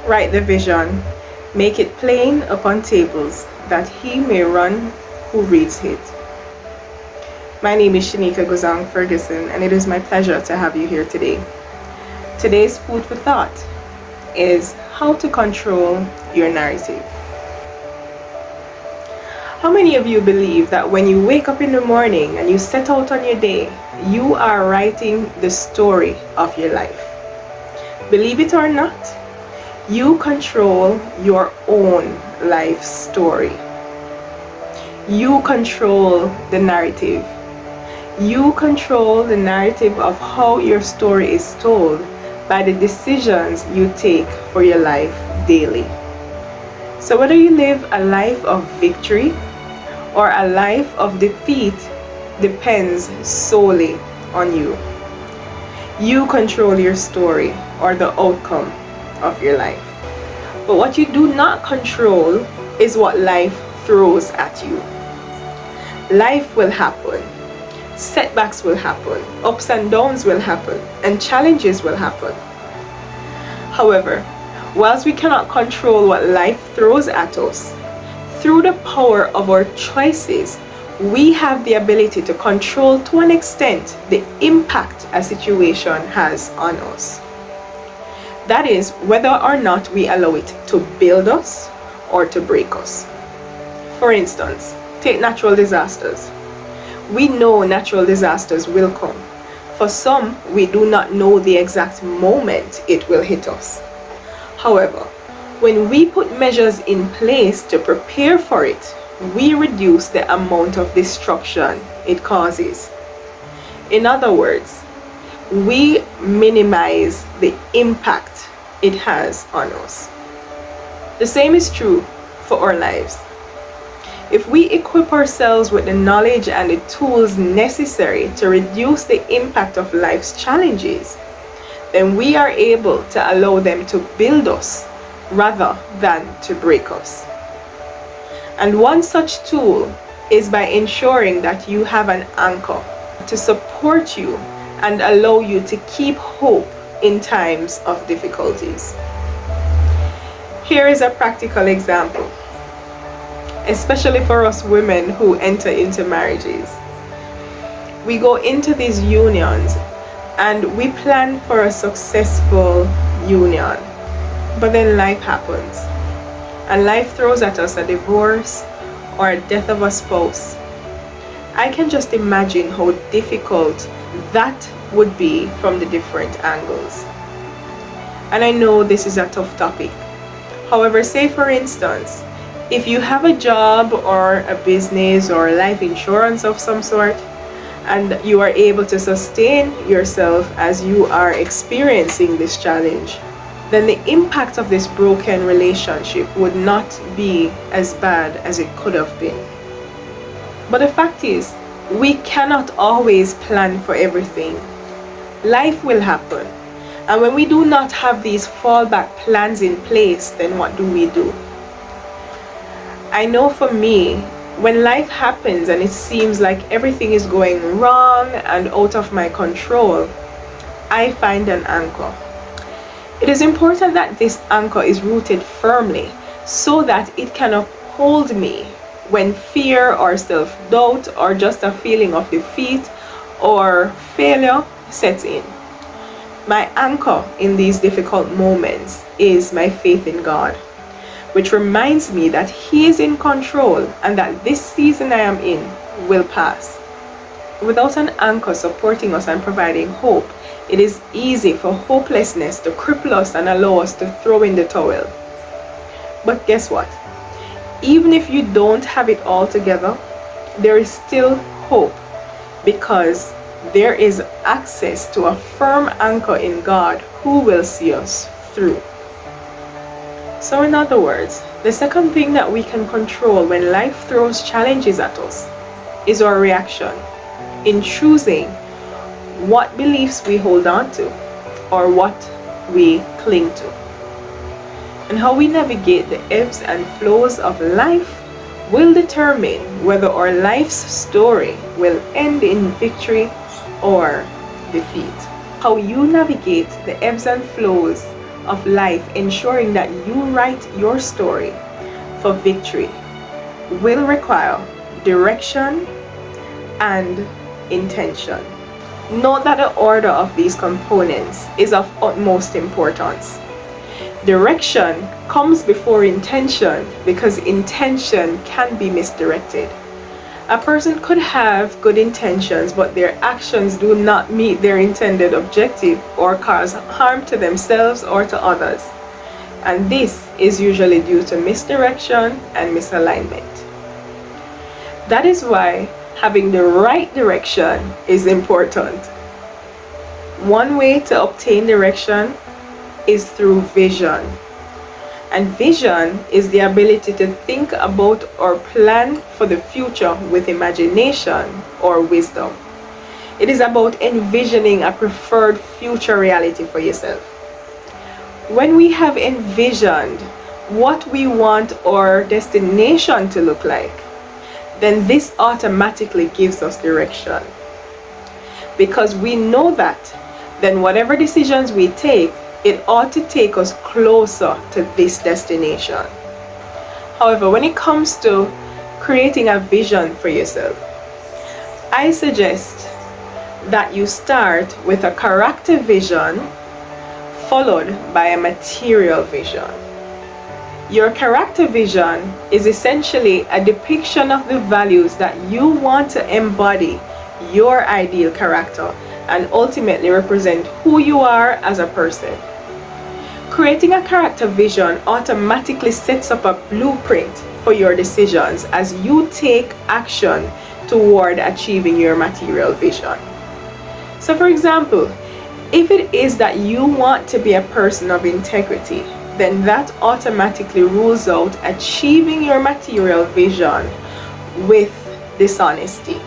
Write the vision, make it plain upon tables, that he may run who reads it. My name is Shanika Guzang Ferguson, and it is my pleasure to have you here today. Today's food for thought is how to control your narrative. How many of you believe that when you wake up in the morning and you set out on your day, you are writing the story of your life? Believe it or not, you control your own life story. You control the narrative. You control the narrative of how your story is told by the decisions you take for your life daily. So whether you live a life of victory or a life of defeat depends solely on you. You control your story or the outcome of your life. But what you do not control is what life throws at you. Life will happen. Setbacks will happen. Ups and downs will happen. And challenges will happen. However, whilst we cannot control what life throws at us, through the power of our choices, we have the ability to control to an extent the impact a situation has on us. That is, whether or not we allow it to build us or to break us. For instance, take natural disasters. We know natural disasters will come. For some, we do not know the exact moment it will hit us. However, when we put measures in place to prepare for it, we reduce the amount of destruction it causes. In other words, we minimize the impact it has on us. The same is true for our lives. If we equip ourselves with the knowledge and the tools necessary to reduce the impact of life's challenges, then we are able to allow them to build us rather than to break us. And one such tool is by ensuring that you have an anchor to support you and allow you to keep hope in times of difficulties. Here is a practical example, especially for us women who enter into marriages. We go into these unions and we plan for a successful union. But then life happens, and life throws at us a divorce or a death of a spouse. I can just imagine how difficult that would be from the different angles. And I know this is a tough topic. However, say for instance, if you have a job or a business or life insurance of some sort, and you are able to sustain yourself as you are experiencing this challenge, then the impact of this broken relationship would not be as bad as it could have been. But the fact is, we cannot always plan for everything. Life will happen. And when we do not have these fallback plans in place, then what do we do? I know for me, when life happens and it seems like everything is going wrong and out of my control, I find an anchor. It is important that this anchor is rooted firmly so that it can uphold me when fear or self-doubt or just a feeling of defeat or failure sets in. My anchor in these difficult moments is my faith in God, which reminds me that He is in control and that this season I am in will pass. Without an anchor supporting us and providing hope, it is easy for hopelessness to cripple us and allow us to throw in the towel. But guess what? Even if you don't have it all together, there is still hope, because there is access to a firm anchor in God who will see us through. So in other words, the second thing that we can control when life throws challenges at us is our reaction in choosing what beliefs we hold on to or what we cling to. And how we navigate the ebbs and flows of life will determine whether our life's story will end in victory or defeat. How you navigate the ebbs and flows of life ensuring that you write your story for victory will require direction and intention. Note that the order of these components is of utmost importance. Direction comes before intention because intention can be misdirected. A person could have good intentions, but their actions do not meet their intended objective or cause harm to themselves or to others. And this is usually due to misdirection and misalignment. That is why having the right direction is important. One way to obtain direction is through vision. And vision is the ability to think about or plan for the future with imagination or wisdom. It is about envisioning a preferred future reality for yourself. When we have envisioned what we want our destination to look like, then this automatically gives us direction. Because we know that, then whatever decisions we take, it ought to take us closer to this destination. However, when it comes to creating a vision for yourself, I suggest that you start with a character vision followed by a material vision. Your character vision is essentially a depiction of the values that you want to embody your ideal character and ultimately represent who you are as a person. Creating a character vision automatically sets up a blueprint for your decisions as you take action toward achieving your material vision. So for example, if it is that you want to be a person of integrity, then that automatically rules out achieving your material vision with dishonesty.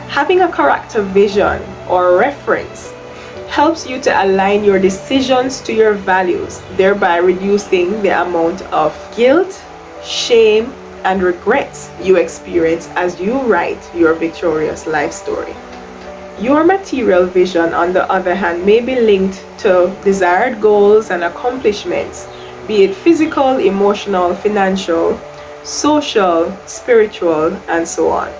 Having a character vision or reference helps you to align your decisions to your values, thereby reducing the amount of guilt, shame, and regrets you experience as you write your victorious life story. Your material vision, on the other hand, may be linked to desired goals and accomplishments, be it physical, emotional, financial, social, spiritual, and so on.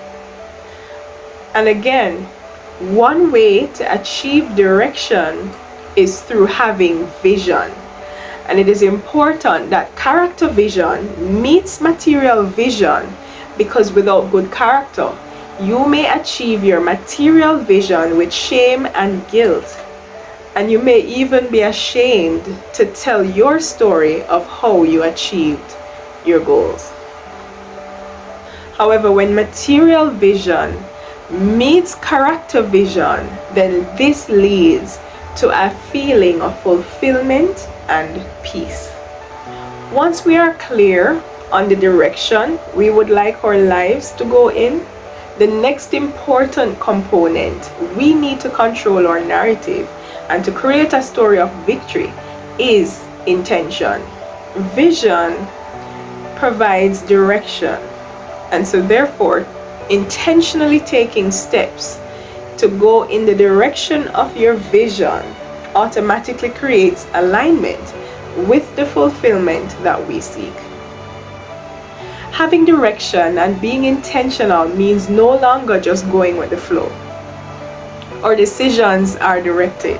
And again, one way to achieve direction is through having vision. And it is important that character vision meets material vision, because without good character, you may achieve your material vision with shame and guilt. And you may even be ashamed to tell your story of how you achieved your goals. However, when material vision meets character vision, then this leads to a feeling of fulfillment and peace. Once we are clear on the direction we would like our lives to go in, the next important component we need to control our narrative and to create a story of victory is intention. Vision provides direction, and so therefore intentionally taking steps to go in the direction of your vision automatically creates alignment with the fulfillment that we seek. Having direction and being intentional means no longer just going with the flow. Our decisions are directed,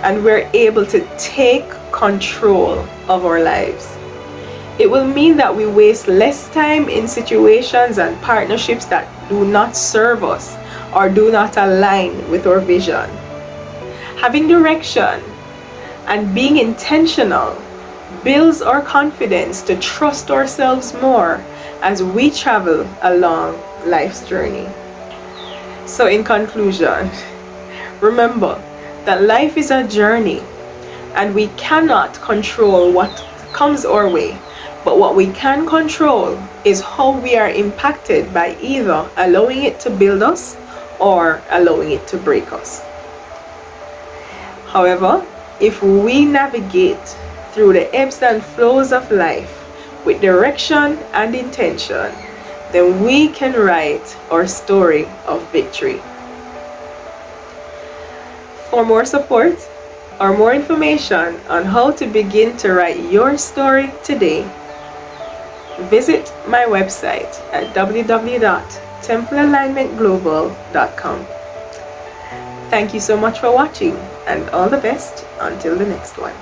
and we're able to take control of our lives. It will mean that we waste less time in situations and partnerships that do not serve us or do not align with our vision. Having direction and being intentional builds our confidence to trust ourselves more as we travel along life's journey. So in conclusion, remember that life is a journey and we cannot control what comes our way. But what we can control is how we are impacted by either allowing it to build us or allowing it to break us. However, if we navigate through the ebbs and flows of life with direction and intention, then we can write our story of victory. For more support, or more information on how to begin to write your story today, visit my website at www.templealignmentglobal.com. Thank you so much for watching, and all the best until the next one.